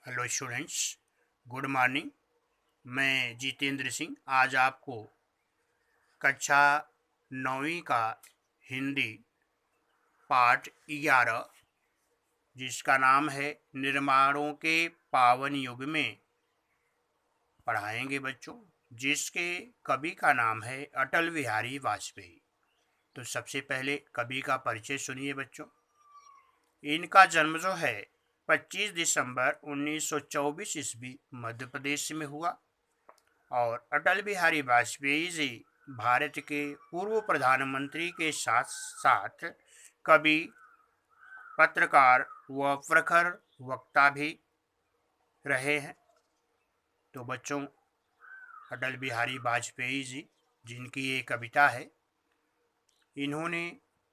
Hello students, good morning. मैं जितेंद्र सिंह आज आपको कक्षा 9वीं का हिंदी पाठ 11 जिसका नाम है निर्माणों के पावन युग में पढ़ाएंगे बच्चों, जिसके कवि का नाम है अटल बिहारी वाजपेयी। तो सबसे पहले कवि का परिचय सुनिए बच्चों। इनका जन्म जो है 25 दिसंबर 1924 ईस्वी मध्य प्रदेश में हुआ और अटल बिहारी वाजपेयी जी भारत के पूर्व प्रधानमंत्री के साथ साथ कवि, पत्रकार व प्रखर वक्ता भी रहे हैं। तो बच्चों, अटल बिहारी वाजपेयी जी जिनकी ये कविता है, इन्होंने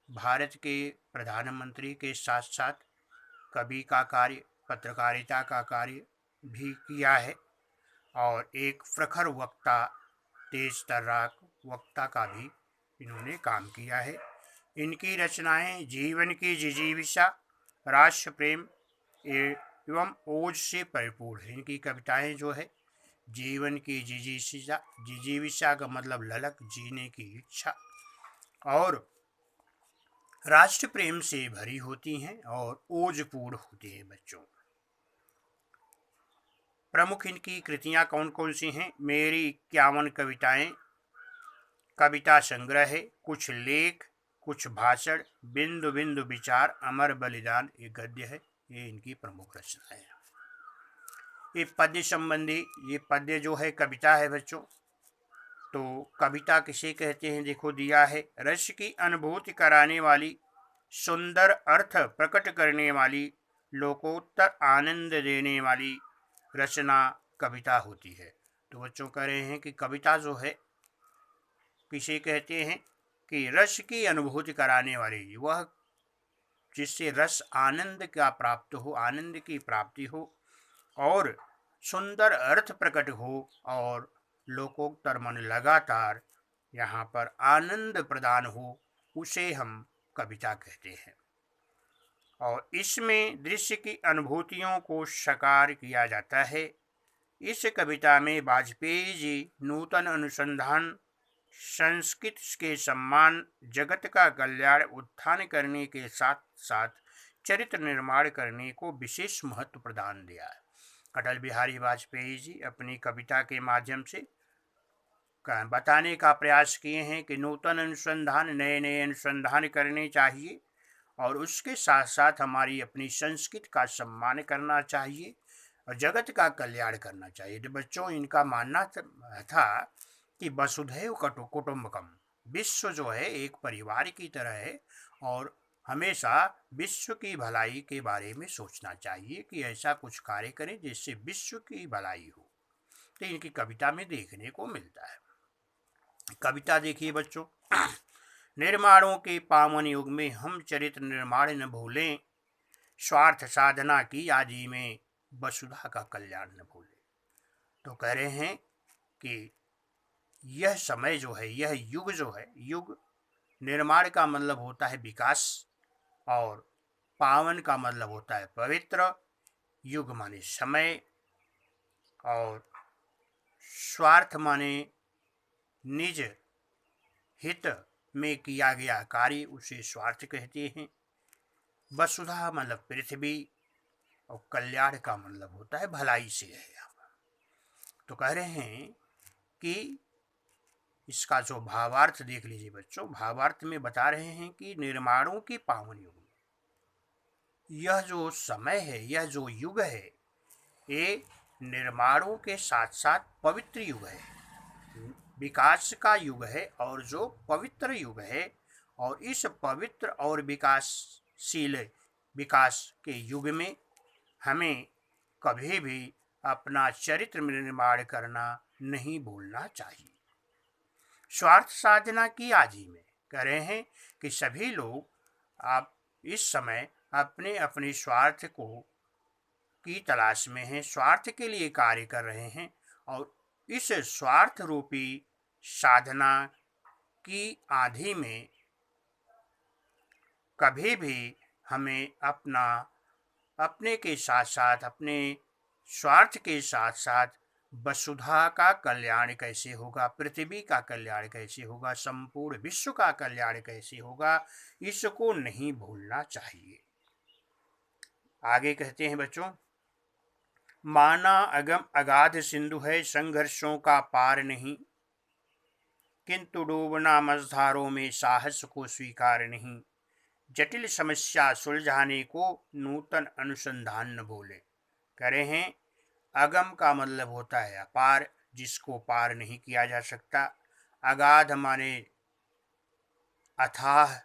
भारत के प्रधानमंत्री के साथ साथ कवि का कार्य, पत्रकारिता का कार्य भी किया है और एक प्रखर वक्ता, तेज तर्राक वक्ता का भी इन्होंने काम किया है। इनकी रचनाएं जीवन की जिजीविषा, राष्ट्र प्रेम एवं ओज से परिपूर्ण है। इनकी कविताएं जो है जीवन की जिजीविषा, जिजीविषा का मतलब ललक, जीने की इच्छा, और राष्ट्र प्रेम से भरी होती हैं और ओजपूर्ण होती हैं बच्चों। प्रमुख इनकी कृतियां कौन कौन सी हैं? मेरी 51 कविताएं, कविता संग्रह है, कुछ लेख, कुछ भाषण, बिंदु बिंदु विचार, अमर बलिदान, ये गद्य है। ये इनकी प्रमुख रचनाएं हैं। ये पद्य संबंधी, ये पद्य जो है कविता है बच्चों। तो कविता किसे कहते हैं देखो दिया है, रस की अनुभूति कराने वाली, सुंदर अर्थ प्रकट करने वाली, लोकोत्तर आनंद देने वाली रचना कविता होती है। तो बच्चों कह रहे हैं कि कविता जो है किसे कहते हैं कि रस की अनुभूति कराने वाली, वह जिससे रस आनंद का प्राप्त हो, आनंद की प्राप्ति हो और सुंदर अर्थ प्रकट हो और लोकोत्तर मन लगातार यहाँ पर आनंद प्रदान हो, उसे हम कविता कहते हैं। और इसमें दृश्य की अनुभूतियों को साकार किया जाता है। इस कविता में वाजपेयी जी नूतन अनुसंधान, संस्कृत के सम्मान, जगत का कल्याण, उत्थान करने के साथ साथ चरित्र निर्माण करने को विशेष महत्व प्रदान दिया है। अटल बिहारी वाजपेयी जी अपनी कविता के माध्यम से बताने का प्रयास किए हैं कि नूतन अनुसंधान, नए नए अनुसंधान करने चाहिए और उसके साथ साथ हमारी अपनी संस्कृति का सम्मान करना चाहिए और जगत का कल्याण करना चाहिए। तो बच्चों, इनका मानना था कि वसुधैव कुटुंबकम, विश्व जो है एक परिवार की तरह है और हमेशा विश्व की भलाई के बारे में सोचना चाहिए कि ऐसा कुछ कार्य करें जिससे विश्व की भलाई हो। तो इनकी कविता में देखने को मिलता है। कविता देखिए बच्चों, निर्माणों के पावन युग में हम चरित्र निर्माण न भूलें, स्वार्थ साधना की आदि में वसुधा का कल्याण न भूलें। तो कह रहे हैं कि यह समय जो है, यह युग जो है, युग निर्माण का मतलब होता है विकास और पावन का मतलब होता है पवित्र। युग माने समय और स्वार्थ माने निज हित में किया गया कार्य, उसे स्वार्थ कहते हैं। वसुधा मतलब पृथ्वी और कल्याण का मतलब होता है भलाई से है। तो कह रहे हैं कि इसका जो भावार्थ देख लीजिए बच्चों। भावार्थ में बता रहे हैं कि निर्माणों के पावन युग में यह जो समय है, यह जो युग है, ये निर्माणों के साथ साथ पवित्र युग है, विकास का युग है और जो पवित्र युग है। और इस पवित्र और विकासशील विकास के युग में हमें कभी भी अपना चरित्र निर्माण करना नहीं भूलना चाहिए। स्वार्थ साधना की आदि में कह रहे हैं कि सभी लोग आप इस समय अपने अपने स्वार्थ को की तलाश में हैं, स्वार्थ के लिए कार्य कर रहे हैं और इस स्वार्थ रूपी साधना की आंधी में कभी भी हमें अपने के साथ साथ अपने स्वार्थ के साथ साथ वसुधा का कल्याण कैसे होगा, पृथ्वी का कल्याण कैसे होगा, संपूर्ण विश्व का कल्याण कैसे होगा, इसको नहीं भूलना चाहिए। आगे कहते हैं बच्चों, माना अगम अगाध सिंधु है, संघर्षों का पार नहीं, किंतु डूबना मझधारों में साहस को स्वीकार नहीं, जटिल समस्या सुलझाने को नूतन अनुसंधान न भूले। कह रहे हैं अगम का मतलब होता है अपार, जिसको पार नहीं किया जा सकता। अगाध माने अथाह,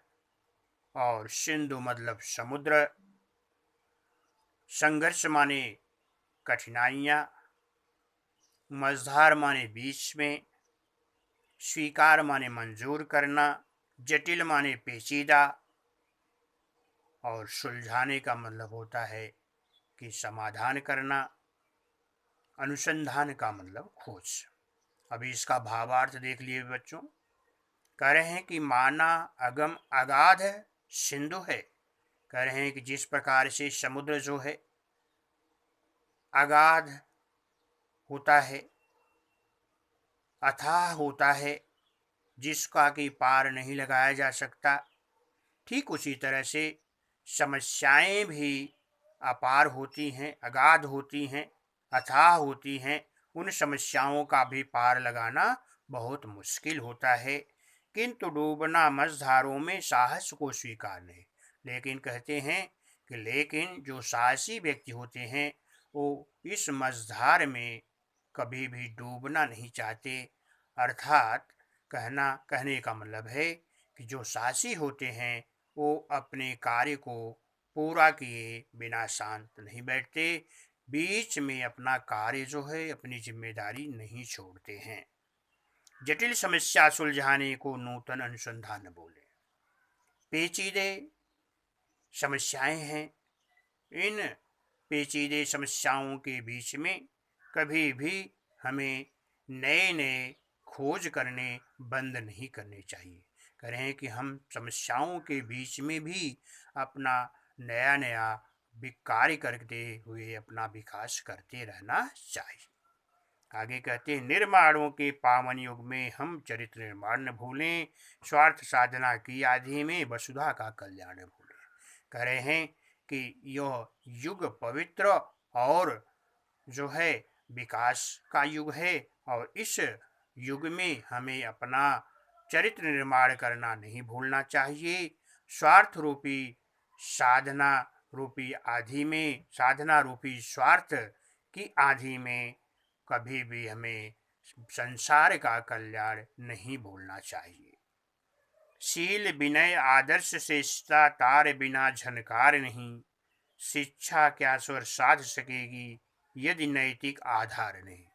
और सिंधु मतलब समुद्र। संघर्ष माने कठिनाइयाँ, मझधार माने बीच में, स्वीकार माने मंजूर करना, जटिल माने पेचीदा, और सुलझाने का मतलब होता है कि समाधान करना। अनुसंधान का मतलब खोज। अभी इसका भावार्थ देख लिए बच्चों। कह रहे हैं कि माना अगम अगाध सिंधु है। कह रहे हैं कि जिस प्रकार से समुद्र जो है अगाध होता है, अथाह होता है, जिसका कि पार नहीं लगाया जा सकता, ठीक उसी तरह से समस्याएं भी अपार होती हैं, अगाध होती हैं, अथाह होती हैं। उन समस्याओं का भी पार लगाना बहुत मुश्किल होता है, किंतु डूबना मझधारों में साहस को स्वीकार नहीं। लेकिन कहते हैं कि लेकिन जो साहसी व्यक्ति होते हैं वो इस मझधार में कभी भी डूबना नहीं चाहते। अर्थात कहने का मतलब है कि जो साहसी होते हैं वो अपने कार्य को पूरा किए बिना शांत नहीं बैठते, बीच में अपना कार्य जो है, अपनी जिम्मेदारी नहीं छोड़ते हैं। जटिल समस्या सुलझाने को नूतन अनुसंधान बोले। पेचीदे समस्याएं हैं, इन पेचीदे समस्याओं के बीच में कभी भी हमें नए नए खोज करने बंद नहीं करने चाहिए। कह रहे हैं कि हम समस्याओं के बीच में भी अपना नया नया कार्य करते हुए अपना विकास करते रहना चाहिए। आगे कहते हैं निर्माणों के पावन युग में हम चरित्र निर्माण न भूलें, स्वार्थ साधना की आधि में वसुधा का कल्याण न भूलें। कह रहे हैं कि यह युग पवित्र और जो है विकास का युग है, और इस युग में हमें अपना चरित्र निर्माण करना नहीं भूलना चाहिए। स्वार्थ रूपी साधना रूपी आधि में, साधना रूपी स्वार्थ की आधि में कभी भी हमें संसार का कल्याण नहीं भूलना चाहिए। शील विनय आदर्श श्रेष्ठता तार बिना झनकार नहीं, शिक्षा क्या स्वर साध सकेगी यदि नैतिक आधार नहीं।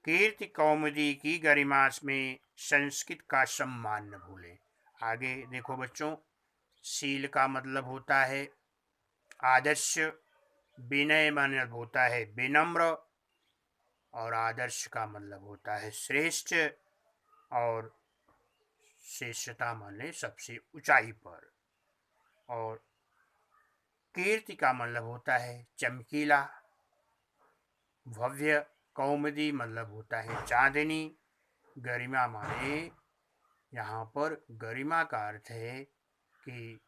कीर्ति कौमुदी की गरिमा में संस्कृत का सम्मान न भूले। आगे देखो बच्चों, शील का मतलब होता है आदर्श, विनय मतलब होता है विनम्र, और आदर्श का मतलब होता है श्रेष्ठ, और श्रेष्ठता माने सबसे ऊंचाई पर। और कीर्ति का मतलब होता है चमकीला, भव्य। कौमुदी मतलब होता है चांदनी। गरिमा माने यहाँ पर गरिमा का अर्थ है कि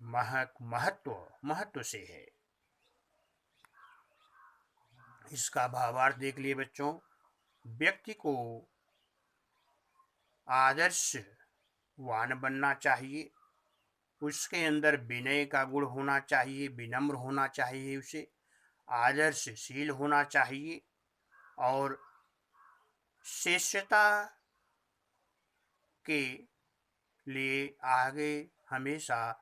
महत्व से है। इसका भावार्थ देख लिए बच्चों। व्यक्ति को आदर्शवान बनना चाहिए, उसके अंदर विनय का गुण होना चाहिए, विनम्र होना चाहिए, उसे आदर्शशील होना चाहिए, और श्रेष्ठता के लिए आगे हमेशा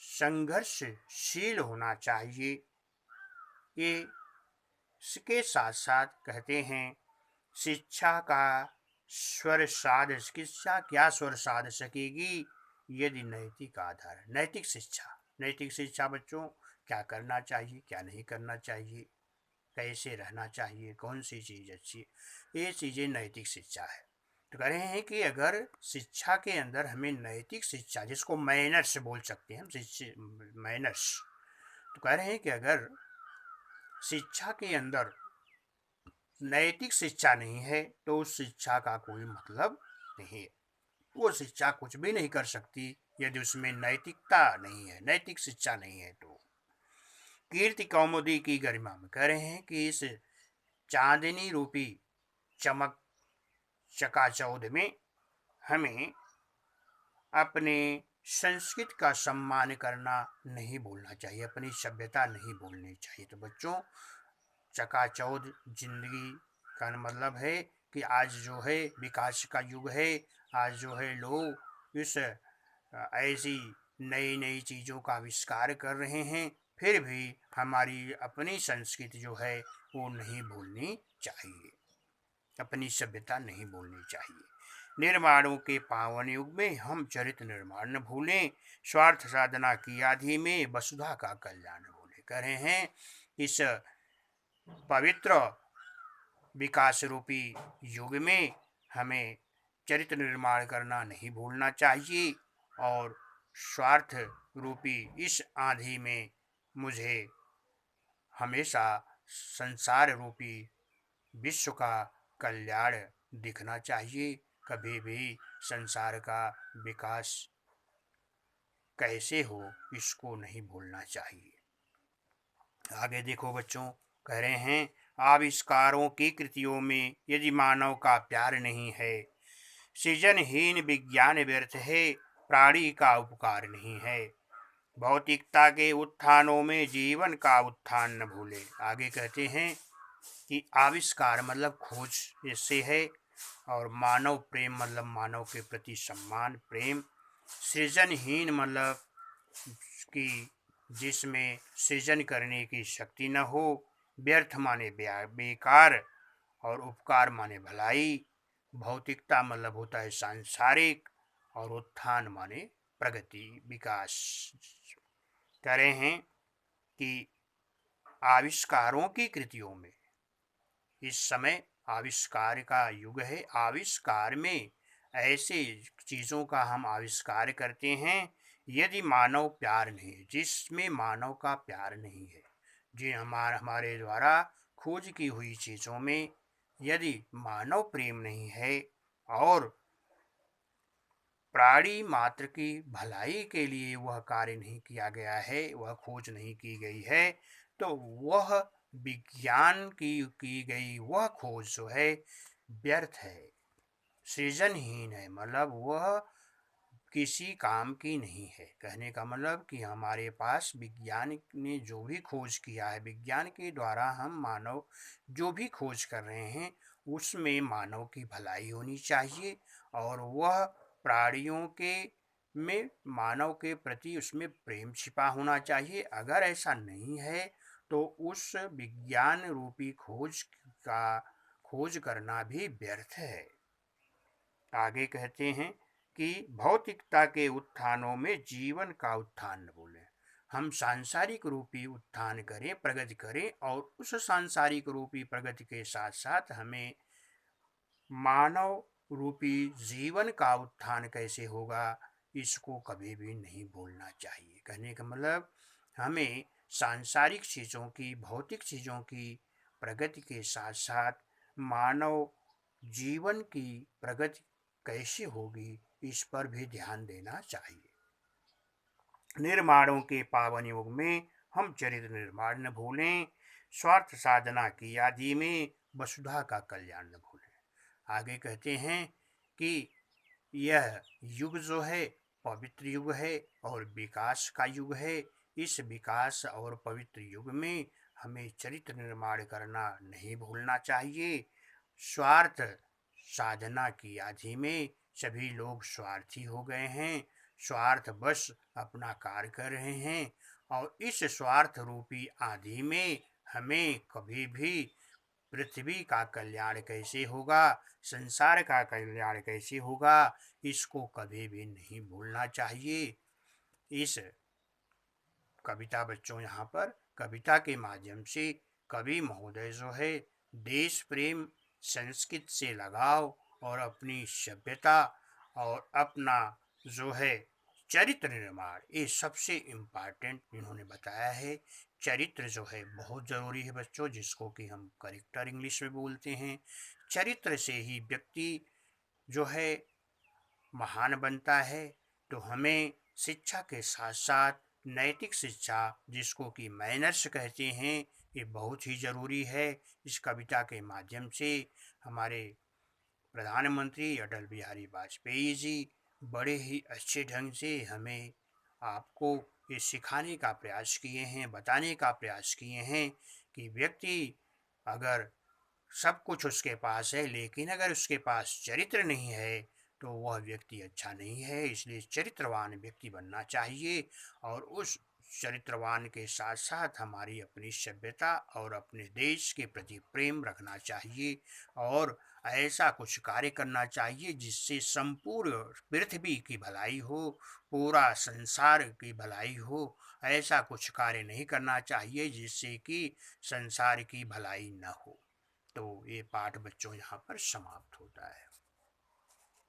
संघर्षशील होना चाहिए। ये इसके साथ साथ कहते हैं शिक्षा क्या स्वर साध सकेगी यदि नैतिक आधार। नैतिक शिक्षा बच्चों, क्या करना चाहिए, क्या नहीं करना चाहिए, कैसे रहना चाहिए, कौन सी चीज़ अच्छी है, ये चीज़ें नैतिक शिक्षा है। तो कह रहे हैं कि अगर शिक्षा के अंदर हमें नैतिक शिक्षा, जिसको मैनर्स बोल सकते हैं हम, मैनर्स, तो कह रहे हैं कि अगर शिक्षा के अंदर नैतिक शिक्षा नहीं है तो उस शिक्षा का कोई मतलब नहीं है। वो शिक्षा कुछ भी नहीं कर सकती यदि उसमें नैतिकता नहीं है, नैतिक शिक्षा नहीं है। तो कीर्ति कौमुदी की गरिमा में कह रहे हैं कि इस चांदनी रूपी चमक चकाचौंध में हमें अपने संस्कृत का सम्मान करना नहीं भूलना चाहिए, अपनी सभ्यता नहीं भूलनी चाहिए। तो बच्चों, चकाचौंध जिंदगी का मतलब है कि आज जो है विकास का युग है। आज जो है लोग इस ऐसी नई नई चीज़ों का आविष्कार कर रहे हैं, फिर भी हमारी अपनी संस्कृति जो है वो नहीं भूलनी चाहिए, अपनी सभ्यता नहीं भूलनी चाहिए। निर्माणों के पावन युग में हम चरित्र निर्माण न भूलें, स्वार्थ साधना की आधि में वसुधा का कल्याण न भूलें। कह रहे हैं इस पवित्र विकास रूपी युग में हमें चरित्र निर्माण करना नहीं भूलना चाहिए और स्वार्थ रूपी इस आंधी में मुझे हमेशा संसार रूपी विश्व का कल्याण दिखना चाहिए। कभी भी संसार का विकास कैसे हो इसको नहीं भूलना चाहिए। आगे देखो बच्चों, कह रहे हैं आविष्कारों की कृतियों में यदि मानव का प्यार नहीं है, सृजनहीन विज्ञान व्यर्थ है, प्राणी का उपकार नहीं है। भौतिकता के उत्थानों में जीवन का उत्थान न भूले। आगे कहते हैं कि आविष्कार मतलब खोज इससे है, और मानव प्रेम मतलब मानव के प्रति सम्मान प्रेम। सृजनहीन मतलब कि जिसमें सृजन करने की शक्ति न हो। व्यर्थ माने बेकार, और उपकार माने भलाई। भौतिकता मतलब होता है सांसारिक, और उत्थान माने प्रगति विकास। कह रहे हैं कि आविष्कारों की कृतियों में, इस समय आविष्कार का युग है। आविष्कार में ऐसे चीज़ों का हम आविष्कार करते हैं यदि मानव प्यार नहीं है, जिसमें मानव का प्यार नहीं है, जी हमारे द्वारा खोज की हुई चीज़ों में यदि मानव प्रेम नहीं है और प्राणी मात्र की भलाई के लिए वह कार्य नहीं किया गया है, वह खोज नहीं की गई है, तो वह विज्ञान की गई वह खोज जो है व्यर्थ है, सृजनहीन है, मतलब वह किसी काम की नहीं है। कहने का मतलब कि हमारे पास विज्ञान ने जो भी खोज किया है, विज्ञान के द्वारा हम मानव जो भी खोज कर रहे हैं उसमें मानव की भलाई होनी चाहिए, और वह प्राणियों के में मानव के प्रति उसमें प्रेम छिपा होना चाहिए। अगर ऐसा नहीं है तो उस विज्ञान रूपी खोज करना भी व्यर्थ है। आगे कहते हैं कि भौतिकता के उत्थानों में जीवन का उत्थान न भूलें। हम सांसारिक रूपी उत्थान करें, प्रगति करें, और उस सांसारिक रूपी प्रगति के साथ साथ हमें मानव रूपी जीवन का उत्थान कैसे होगा इसको कभी भी नहीं भूलना चाहिए। कहने का मतलब हमें सांसारिक चीज़ों की, भौतिक चीज़ों की प्रगति के साथ साथ मानव जीवन की प्रगति कैसे होगी इस पर भी ध्यान देना चाहिए। निर्माणों के पावन युग में हम चरित्र निर्माण न भूलें, स्वार्थ साधना की आदि में वसुधा का कल्याण न भूलें। आगे कहते हैं कि यह युग जो है पवित्र युग है और विकास का युग है। इस विकास और पवित्र युग में हमें चरित्र निर्माण करना नहीं भूलना चाहिए। स्वार्थ साधना की आधि में सभी लोग स्वार्थी हो गए हैं, स्वार्थ बस अपना कार्य कर रहे हैं, और इस स्वार्थ रूपी आधि में हमें कभी भी पृथ्वी का कल्याण कैसे होगा, संसार का कल्याण कैसे होगा, इसको कभी भी नहीं भूलना चाहिए। इस कविता बच्चों यहाँ पर कविता के माध्यम से कवि महोदय जो है देश प्रेम, संस्कृत से लगाव और अपनी सभ्यता और अपना जो है चरित्र निर्माण, ये सबसे इम्पॉर्टेंट इन्होंने बताया है। चरित्र जो है बहुत ज़रूरी है बच्चों, जिसको कि हम कैरेक्टर इंग्लिश में बोलते हैं। चरित्र से ही व्यक्ति जो है महान बनता है। तो हमें शिक्षा के साथ साथ नैतिक शिक्षा, जिसको कि मैनर्स कहते हैं, ये बहुत ही ज़रूरी है। इस कविता के माध्यम से हमारे प्रधानमंत्री अटल बिहारी वाजपेयी जी बड़े ही अच्छे ढंग से हमें आपको ये सिखाने का प्रयास किए हैं, बताने का प्रयास किए हैं कि व्यक्ति अगर सब कुछ उसके पास है लेकिन अगर उसके पास चरित्र नहीं है तो वह व्यक्ति अच्छा नहीं है। इसलिए चरित्रवान व्यक्ति बनना चाहिए और उस चरित्रवान के साथ साथ हमारी अपनी सभ्यता और अपने देश के प्रति प्रेम रखना चाहिए और ऐसा कुछ कार्य करना चाहिए जिससे संपूर्ण पृथ्वी की भलाई हो, पूरा संसार की भलाई हो। ऐसा कुछ कार्य नहीं करना चाहिए जिससे कि संसार की भलाई न हो। तो ये पाठ बच्चों यहाँ पर समाप्त होता है।